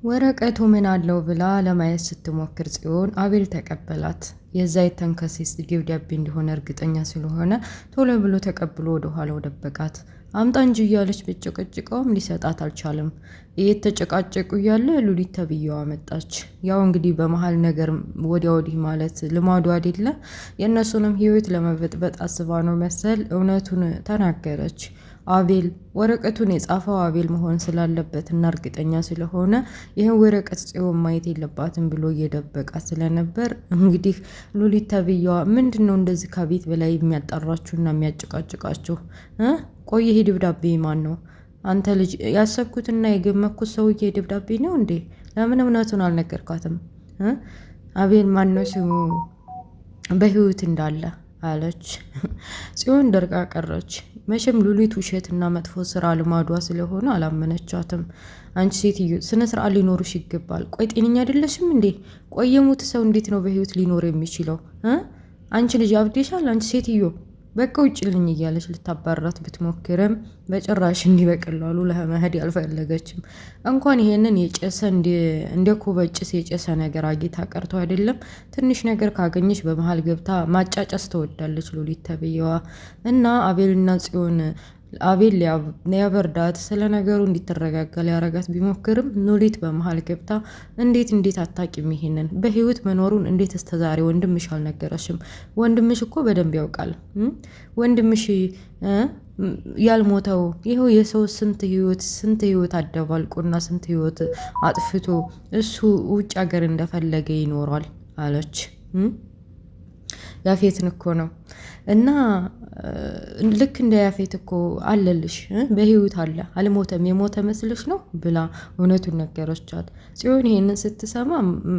ወረቀቱ ምን አለው ብላ ለማየት ስትሞክር ጽዮን አቤል ተቀበላት። የዛ የተንከሲስ ደብዳቤ እንደሆነ እርግጠኛ ስለሆነ ቶሎ ብሎ ተቀብሎ ወደ ኋላው ደበቃት። አምጣ እንጂ እያለች ብጭቅጭቀውም ሊሰጣት አልቻለም። እየተጨቃጨቁ እያለ ሉሊት ተብዬዋ መጣች። ያው እንግዲህ በመሀል ነገር ወዲያ ወዲህ ማለት ልማዱ አይደለ? የእነሱንም ህይወት ለመበጥበጥ አስባ ነው መሰል እውነቱን ተናገረች። አቤል ወረቀቱን የጻፈው አቤል መሆን ስላለበት እና እርግጠኛ ስለሆነ ይህን ወረቀት ጽዮን ማየት የለባትም ብሎ እየደበቃት ስለነበር እንግዲህ ሉሊት ተብዬዋ ምንድነው እንደዚህ ከቤት በላይ የሚያጣራችሁና የሚያጨቃጭቃችሁ? ቆይ ይሄ ደብዳቤ ማን ነው? አንተ ልጅ ያሰብኩትና የገመኩት ሰውዬ ደብዳቤ ነው እንዴ? ለምን እውነቱን አልነገርኳትም? አቤል ማን ነው ስሙ? በህይወት እንዳለ አለች። ጽዮን ደርቃ ቀረች። መቼም ሉሊት ውሸትና መጥፎ ስራ ልማዷ ስለሆነ አላመነቻትም። አንቺ ሴትዮ ስነ ስርዓት ሊኖርሽ ይገባል። ቆይ ጤነኛ አይደለሽም እንዴ? ቆይ የሞተ ሰው እንዴት ነው በህይወት ሊኖር የሚችለው? አንቺ ልጅ አብዴሻል። አንቺ ሴትዮ በቃ ውጭልኝ እያለች ልታባራት ብትሞክርም በጭራሽ እንዲህ በቀላሉ ለመሄድ አልፈለገችም። እንኳን ይሄንን የጨሰ እንደ ኩበጭስ የጨሰ ነገር አጌታ ቀርቶ አይደለም ትንሽ ነገር ካገኘች በመሀል ገብታ ማጫጨስ ትወዳለች ሉሊት ተብዬዋ። እና አቤልና ጽዮን አቤል ሊያበርዳት ስለ ነገሩ እንዲትረጋጋ ሊያረጋት ቢሞክርም ሉሊት በመሀል ገብታ እንዴት አታቂም? ይሄንን በህይወት መኖሩን እንዴት እስተዛሬ ወንድምሽ አልነገረሽም? ወንድምሽ እኮ በደንብ ያውቃል። ወንድምሽ ያልሞተው ይኸው የሰው ስንት ህይወት አደባልቆና ስንት ህይወት አጥፍቶ እሱ ውጭ ሀገር እንደፈለገ ይኖራል አለች። ያፌትን እኮ ነው እና ልክ እንደ ያፌት እኮ አለልሽ፣ በህይወት አለ፣ አልሞተም፣ የሞተ መስልሽ ነው ብላ እውነቱን ነገረቻት። ጽዮን ይሄንን ስትሰማ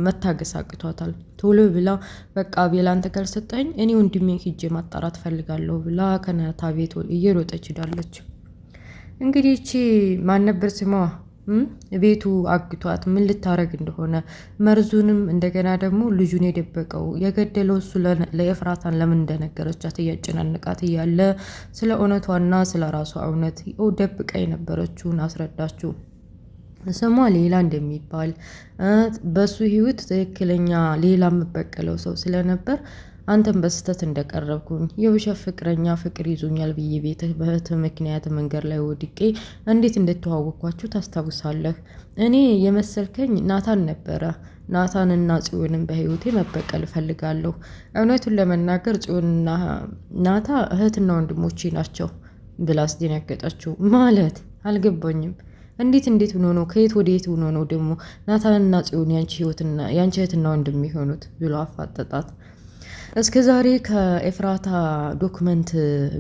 መታገስ አቅቷታል። ቶሎ ብላ በቃ አቤል አንተ ካልሰጠኝ እኔ ወንድሜን ሂጄ ማጣራት ፈልጋለሁ ብላ ከናታ ቤት እየሮጠች ሄዳለች። እንግዲህ እቺ ማን ነበር ስሟ? ቤቱ አግቷት ምን ልታረግ እንደሆነ መርዙንም እንደገና ደግሞ ልጁን የደበቀው የገደለው እሱ ለኤፍራታን ለምን እንደነገረቻት እያጨናነቃት እያለ ስለ እውነቷና ስለ ራሷ እውነት ደብቃ የነበረችውን አስረዳችው። ስሟ ሌላ እንደሚባል በሱ ህይወት ትክክለኛ ሌላ የምበቀለው ሰው ስለነበር አንተም በስተት እንደቀረብኩኝ የውሸት ፍቅረኛ ፍቅር ይዞኛል ብዬ ቤትህ በእህትህ ምክንያት መንገድ ላይ ወድቄ እንዴት እንደተዋወቅኳችሁ ታስታውሳለህ? እኔ የመሰልከኝ ናታን ነበረ። ናታንና ጽዮንን በህይወቴ መበቀል እፈልጋለሁ። እውነቱን ለመናገር ጽዮንና ናታ እህትና ወንድሞቼ ናቸው ብላ አስደነገጠችው። ማለት አልገባኝም። እንዴት ሆኖ ነው? ከየት ወደ የት ሆኖ ነው ደግሞ ናታንና ጽዮን ያንቺ እህትና ወንድም የሚሆኑት ብሎ አፋጠጣት። እስከ ዛሬ ከኤፍራታ ዶክመንት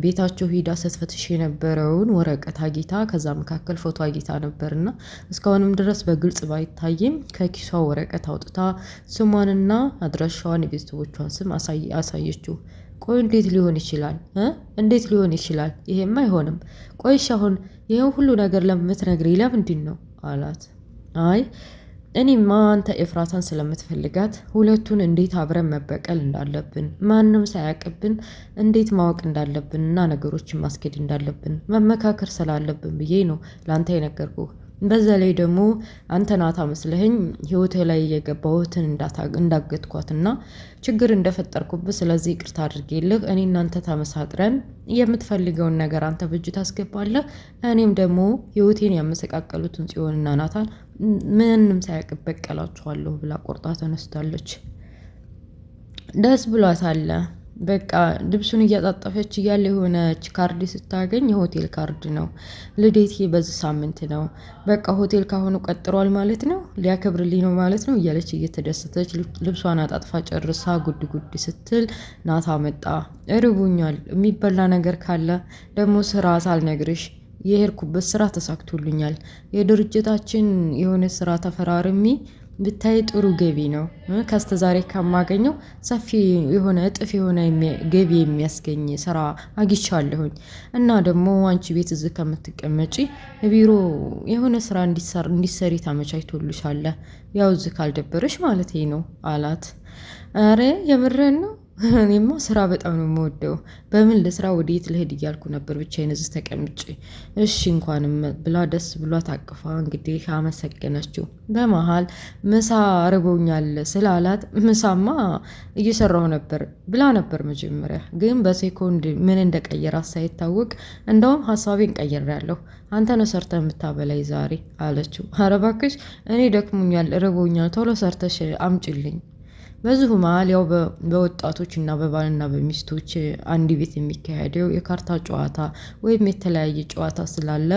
ቤታቸው ሂዳ ስትፈትሽ የነበረውን ወረቀት አጊታ ከዛ መካከል ፎቶ አጊታ ነበርና እስካሁንም ድረስ በግልጽ ባይታይም ከኪሷ ወረቀት አውጥታ ስሟንና አድራሻዋን የቤተሰቦቿን ስም አሳየችው። ቆይ እንዴት ሊሆን ይችላል? እንዴት ሊሆን ይችላል? ይሄማ አይሆንም። ቆይሽ አሁን ይሄን ሁሉ ነገር ለምትነግሪኝ ለምንድን ነው አላት። አይ እኔማ አንተ ኤፍራታን ስለምትፈልጋት ሁለቱን እንዴት አብረን መበቀል እንዳለብን ማንም ሳያውቅብን እንዴት ማወቅ እንዳለብን እና ነገሮችን ማስኬድ እንዳለብን መመካከር ስላለብን ብዬ ነው ለአንተ የነገርኩህ። በዛ ላይ ደግሞ አንተ ናታ መስለህኝ ህይወትህ ላይ የገባሁትን እንዳገትኳትና ችግር እንደፈጠርኩብህ ስለዚህ ይቅርታ አድርጌልህ እኔ እናንተ ተመሳጥረን የምትፈልገውን ነገር አንተ በእጅ ታስገባለህ፣ እኔም ደግሞ ህይወቴን ያመሰቃቀሉትን ጽዮንና ናታን ምንም ሳያውቅ በቀላችኋለሁ ብላ ቆርጣ ተነስታለች። ደስ ብሏታል። በቃ ልብሱን እያጣጠፈች እያለ የሆነች ካርድ ስታገኝ የሆቴል ካርድ ነው። ልዴቴ በዚህ ሳምንት ነው። በቃ ሆቴል ካሁኑ ቀጥሯል ማለት ነው፣ ሊያከብርልኝ ነው ማለት ነው እያለች እየተደሰተች ልብሷን አጣጥፋ ጨርሳ ጉድ ስትል ናታ መጣ። እርቡኛል፣ የሚበላ ነገር ካለ ደግሞ ስራ ሳልነግርሽ የሄድኩበት ስራ ተሳክቶልኛል። የድርጅታችን የሆነ ስራ ተፈራርሚ ብታይ ጥሩ ገቢ ነው። ከስተዛሬ ከማገኘው ሰፊ የሆነ እጥፍ የሆነ ገቢ የሚያስገኝ ስራ አግኝቻለሁኝ እና ደግሞ አንቺ ቤት እዚህ ከምትቀመጪ ቢሮ የሆነ ስራ እንዲሰሪ ታመቻችቶልሻል። ያው እዚህ ካልደበረሽ ማለት ነው አላት። አረ የምረን ነው እኔማ ስራ በጣም ነው የምወደው። በምን ልስራ ወዴት ልሄድ እያልኩ ነበር ብቻዬን እዚህ ተቀምጬ። እሺ እንኳንም ብላ ደስ ብሏት አቅፋ እንግዲህ አመሰገነችው። በመሃል ምሳ ርቦኛል ስላላት ምሳማ እየሰራሁ ነበር ብላ ነበር መጀመሪያ። ግን በሴኮንድ ምን እንደቀየራት ሳይታወቅ እንደውም ሀሳቤን ቀይሬያለሁ፣ አንተ ነው ሰርተህ የምታበላይ ዛሬ አለችው። ኧረ እባክሽ እኔ ደክሞኛል፣ ርቦኛል፣ ቶሎ ሰርተሽ አምጪልኝ። በዚሁ መሀል ያው በወጣቶች እና በባልና በሚስቶች አንድ ቤት የሚካሄደው የካርታ ጨዋታ ወይም የተለያየ ጨዋታ ስላለ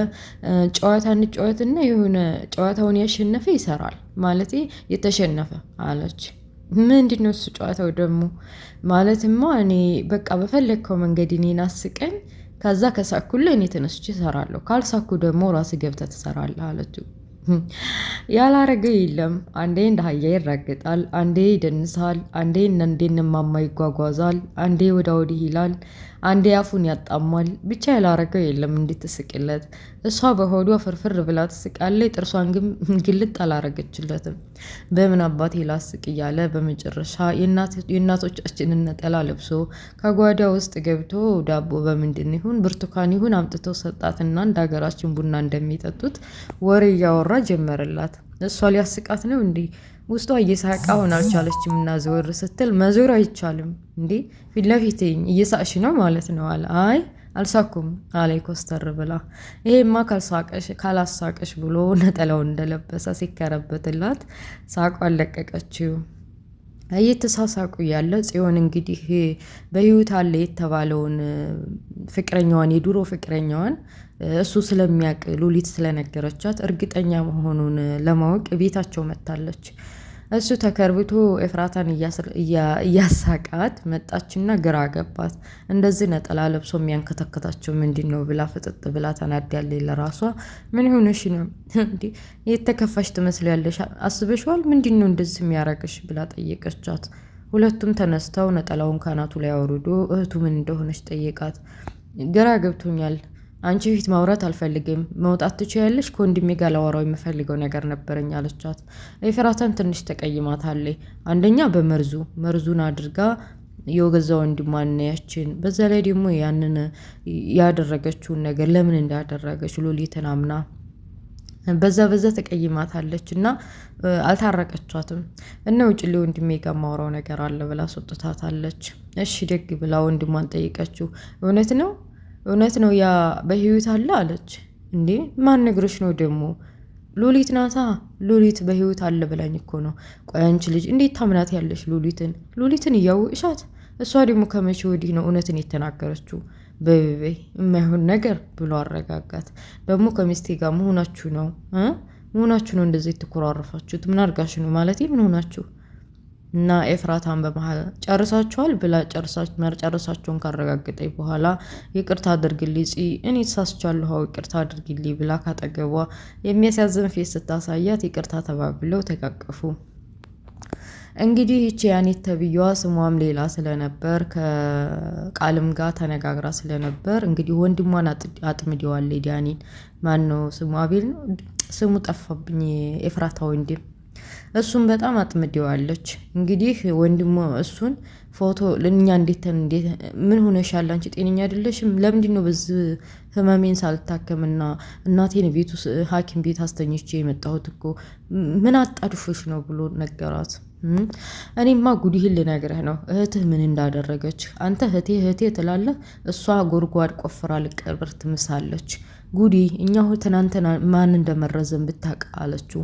ጨዋታ እንጨዋትና የሆነ ጨዋታውን ያሸነፈ ይሰራል ማለት የተሸነፈ አለች። ምንድን ነው እሱ ጨዋታው ደግሞ? ማለትማ እኔ በቃ በፈለግከው መንገድ እኔን አስቀኝ፣ ከዛ ከሳኩልህ እኔ ተነስቼ እሰራለሁ፣ ካልሳኩ ደግሞ ራስ ገብተህ ትሰራለህ አለችው። ያላረገ የለም። አንዴ እንደ አህያ ይራገጣል፣ አንዴ ይደንሳል፣ አንዴ እንደ እማማ ይጓጓዛል፣ አንዴ ወዳ ወዲህ ይላል፣ አንዴ አፉን ያጣማል። ብቻ ያላረገው የለም እንድትስቅለት። እሷ በሆዷ ፍርፍር ብላ ትስቃለች፣ ጥርሷን ግን ግልጥ አላረገችለትም። በምን አባቴ ላስቅ እያለ በመጨረሻ የእናቶቻችንን ነጠላ ለብሶ ከጓዳ ውስጥ ገብቶ ዳቦ በምንድን ይሁን ብርቱካን ይሁን አምጥቶ ሰጣትና እንደ ሀገራችን ቡና እንደሚጠጡት ወሬ እያወራ ጀመረላት። እሷ ሊያስቃት ነው እንዴ? ውስጧ እየሳቀ አሁን አልቻለችም እና ዘወር ስትል መዞር አይቻልም እንዴ ፊት ለፊት እየሳቅሽ ነው ማለት ነው አለ። አይ አልሳኩም አለይ ኮስተር ብላ። ይሄማ ካላሳቀሽ ብሎ ነጠላውን እንደለበሰ ሲከረበትላት ሳቋን ለቀቀችው። እየተሳሳቁ ያለ ጽዮን እንግዲህ በህይወት አለ የተባለውን ፍቅረኛዋን የድሮ ፍቅረኛዋን እሱ ስለሚያውቅ ሉሊት ስለነገረቻት እርግጠኛ መሆኑን ለማወቅ ቤታቸው መታለች። እሱ ተከርብቶ ኤፍራታን እያሳቃት መጣችና ግራ ገባት። እንደዚህ ነጠላ ለብሶ የሚያንከተከታቸው ምንድን ነው ብላ ፍጥጥ ብላ ተናዳለች ለራሷ። ምን ሆነሽ ነው እንዴ? የተከፋሽ ትመስላለሽ፣ አስበሽዋል? ምንድን ነው እንደዚህ የሚያረግሽ ብላ ጠየቀቻት። ሁለቱም ተነስተው ነጠላውን ካናቱ ላይ አውርዶ እህቱ ምን እንደሆነች ጠየቃት። ግራ ገብቶኛል፣ አንቺ ፊት ማውራት አልፈልግም፣ መውጣት ትችያለሽ፣ ከወንድሜ ጋር ላወራው የምፈልገው ነገር ነበረኝ አለቻት። ኤፍራታን ትንሽ ተቀይማታለች። አንደኛ መርዙን አድርጋ የወገዛ ወንድሟን ያችን፣ በዛ ላይ ደግሞ ያንን ያደረገችውን ነገር ለምን እንዳደረገች ሉሊትን አምና በዛ ተቀይማታለች እና አልታረቀቻትም። እና ውጭ ወንድሜ ጋር ማውራው ነገር አለ ብላ አስወጥታታለች። እሺ ደግ ብላ ወንድሟን ጠይቀችው። እውነት ነው ያ በህይወት አለ አለች። እንዴ ማን ነግሮሽ ነው ደግሞ? ሉሊት ናታ። ሉሊት በህይወት አለ ብላኝ እኮ ነው። ቆይ አንቺ ልጅ እንዴት ታምናት ያለሽ ሉሊትን እያወቅሻት? እሷ ደግሞ ከመቼ ወዲህ ነው እውነትን የተናገረችው? በቤቤ የማይሆን ነገር ብሎ አረጋጋት። ደግሞ ከሚስቴ ጋር መሆናችሁ ነው እንደዚህ የተኮራረፋችሁት? ምን አድርጋሽ ነው ማለት ምን ሆናችሁ? እና ኤፍራታን በመሃል ጨርሳችኋል ብላ ጨርሳቸውን ካረጋገጠኝ በኋላ ይቅርታ አድርግልኝ እኔ ተሳስቻለሁ ይቅርታ አድርግልኝ ብላ ካጠገቧ የሚያሳዝን ፊት ስታሳያት ይቅርታ ተባብለው ተቃቀፉ። እንግዲህ ይቺ ያኔት ተብዬዋ ስሟም ሌላ ስለነበር ከቃልም ጋር ተነጋግራ ስለነበር እንግዲህ ወንድሟን አጥምደዋለች። ዳኒን ማነው ስሙ? አቤል ነው ስሙ ጠፋብኝ። ኤፍራታ ወንድም እሱን በጣም አጥምደዋለች። እንግዲህ ወንድሟ እሱን ፎቶ ለኛ እንዴት ምን ሆነሻል? አንቺ ጤነኛ አይደለሽም? ለምንድን ነው በዚህ ህመሜን ሳልታከምና እናቴን ቤቱ ሐኪም ቤት አስተኝቼ የመጣሁት እኮ ምን አጣድፎሽ ነው ብሎ ነገራት። እኔማ ጉዲህን ልነግርህ ነው እህትህ ምን እንዳደረገች። አንተ እህቴ ትላለህ፣ እሷ ጎድጓድ ቆፍራ ልቀብር ትምሳለች። ጉዲ እኛው ትናንትና ማን እንደመረዘን ብታውቅ አለችው።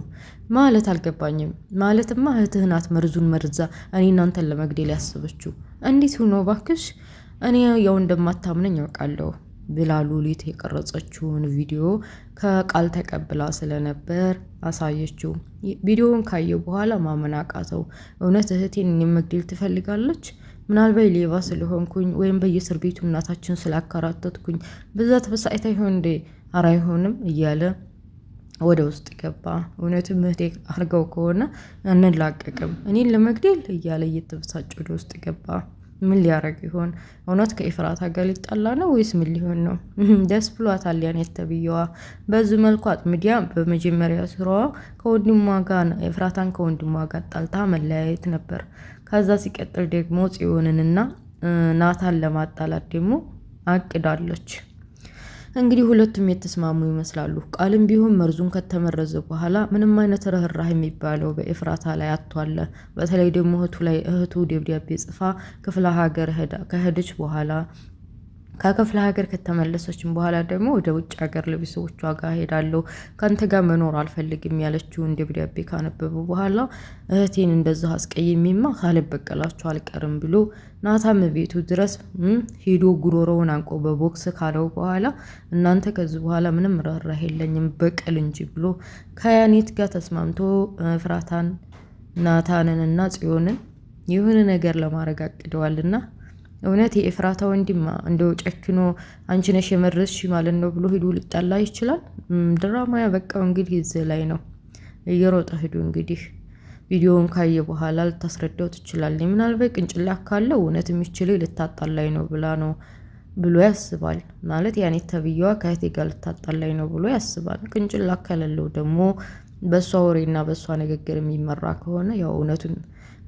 ማለት አልገባኝም። ማለትማ እህትህ ናት መርዙን መርዛ እኔ እናንተን ለመግደል ያሰበችው። እንዴት ሆኖ ባክሽ? እኔ ያው እንደማታምነኝ ያውቃለሁ ብላ ሉሊት የቀረጸችውን ቪዲዮ ከቃል ተቀብላ ስለነበር አሳየችው። ቪዲዮውን ካየው በኋላ ማመን አቃተው። እውነት እህቴን መግደል ትፈልጋለች? ምናልባት ሌባ ስለሆንኩኝ ወይም በየእስር ቤቱ እናታችን ስላከራተትኩኝ በዛ ተበሳጭታ ይሆን እንዴ? ኧረ አይሆንም እያለ ወደ ውስጥ ገባ። እውነትም እህቴ አርገው ከሆነ አንላቀቅም እኔን ለመግደል እያለ እየተበሳጨ ወደ ውስጥ ገባ። ምን ሊያረግ ይሆን? እውነት ከኤፍራታ ጋር ሊጣላ ነው ወይስ ምን ሊሆን ነው? ደስ ብሏታል ያኔት ተብዬዋ። በዚህ መልኩ አጥምዲያ በመጀመሪያ ስራዋ ከወንድሟ ጋር ኤፍራታን ከወንድሟ ጋር ጣልታ መለያየት ነበር። ከዛ ሲቀጥል ደግሞ ጽዮንንና ናታን ለማጣላት ደግሞ አቅዳለች። እንግዲህ ሁለቱም የተስማሙ ይመስላሉ። ቃልም ቢሆን መርዙን ከተመረዘ በኋላ ምንም አይነት ርህራህ የሚባለው በኤፍራታ ላይ አጥቷል። በተለይ ደግሞ እህቱ ደብዳቤ ጽፋ ክፍለ ሀገር ከሄደች በኋላ ከክፍለ ሀገር ከተመለሰችን በኋላ ደግሞ ወደ ውጭ ሀገር ለቤተሰቦቿ ጋር ሄዳለሁ ካንተ ጋር መኖር አልፈልግም ያለችውን ደብዳቤ ካነበቡ በኋላ እህቴን እንደዛ አስቀይሜማ ካልበቀላችሁ አልቀርም ብሎ ናታም ቤቱ ድረስ ሄዶ ጉሮሮውን አንቆ በቦክስ ካለው በኋላ እናንተ ከዚህ በኋላ ምንም ርህራሄ የለኝም በቀል እንጂ ብሎ ከያኔት ጋር ተስማምቶ ኤፍራታን ናታንንና ጽዮንን የሆነ ነገር ለማድረግ አቅደዋልና እውነት የኤፍራታ ወንድም እንደው ጨክኖ አንቺ ነሽ የመረዝሽ ማለት ነው ብሎ ሄዶ ሊጣላ ይችላል። ድራማ ያበቃው እንግዲህ እዚህ ላይ ነው። እየሮጠ ሄዶ እንግዲህ ቪዲዮውን ካየ በኋላ ልታስረዳው ትችላለች። ምናልባት ቅንጭላት ካለው እውነት የሚችለው ልታጣላይ ነው ብላ ነው ብሎ ያስባል። ማለት ያኔ ተብዬዋ ከእህቴ ጋር ልታጣላይ ነው ብሎ ያስባል። ቅንጭላት ከሌለው ደግሞ በሷ ወሬና በሷ ንግግር የሚመራ ከሆነ ያው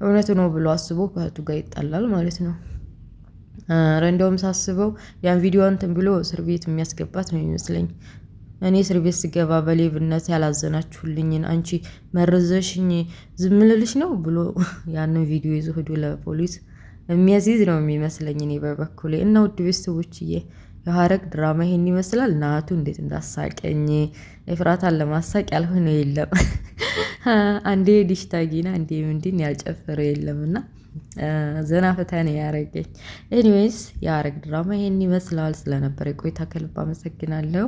እውነቱ ነው ብሎ አስቦ ከእህቱ ጋር ይጣላል ማለት ነው። እንደውም ሳስበው ያን ቪዲዮ እንትን ብሎ እስር ቤት የሚያስገባት ነው የሚመስለኝ። እኔ እስር ቤት ስገባ በሌብነት ያላዘናችሁልኝን አንቺ መረዘሽኝ ዝም ልልሽ ነው ብሎ ያንን ቪዲዮ ይዞ ሄዶ ለፖሊስ የሚያስይዝ ነው የሚመስለኝ እኔ በበኩሌ። እና ውድ ቤተሰቦችዬ የሐረግ ድራማ ይሄን ይመስላል። ናቱ እንዴት እንዳሳቀኝ ኤፍራታን ለማሳቅ ያልሆነ የለም። አንዴ ዲሽታጊና አንዴ ምንድን ያልጨፈረ የለምና ዘና ፈታ ነው ያረገኝ። ኤኒዌይስ የሐረግ ድራማ ይሄን ይመስላል። ስለነበረ ቆይታ ከልብ አመሰግናለሁ።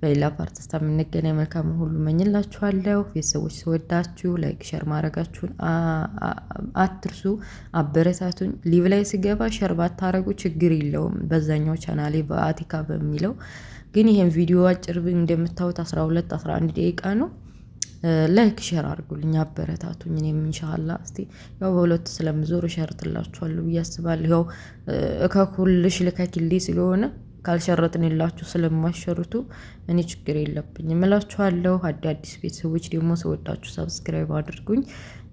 በሌላ ፓርት እስከምንገናኝ መልካም ሁሉ መኝላችኋለሁ። ቤተሰቦች ስወዳችሁ ላይክ ሸር ማድረጋችሁን አትርሱ። አበረታቱኝ። ሊቭ ላይ ስገባ ሸር ባታረጉ ችግር የለውም። በዛኛው ቻናሌ በአቲካ በሚለው ግን ይሄን ቪዲዮ አጭር እንደምታዩት 11 ደቂቃ ነው። ላይክ ሸር አድርጉልኝ፣ አበረታቱኝ። እኔም ኢንሻአላህ እስቲ ያው በሁለት ስለምዞር ሸርትላችኋለሁ ብዬ አስባለሁ። ያው እከኩልሽ ልከኪልኝ ስለሆነ ካልሸረጥንላችሁ ስለማሸርቱ እኔ ችግር የለብኝም እላችኋለሁ። አዲስ ቤተሰቦች ደግሞ ስወዳችሁ ሰብስክራይብ አድርጉኝ።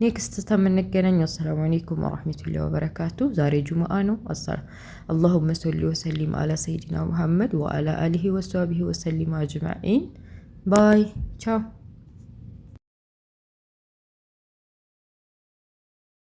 ኔክስት ተምንገናኝ። አሰላሙ አለይኩም ወራህመቱላሂ ወበረካቱ። ዛሬ ጁምአ ነው። አላሁመ ሰሊ ወሰሊም አላ ሰይዲና ሙሐመድ ወአላ አሊሂ ወሰህቢሂ ወሰሊም አጅማኢን። ባይ ቻው።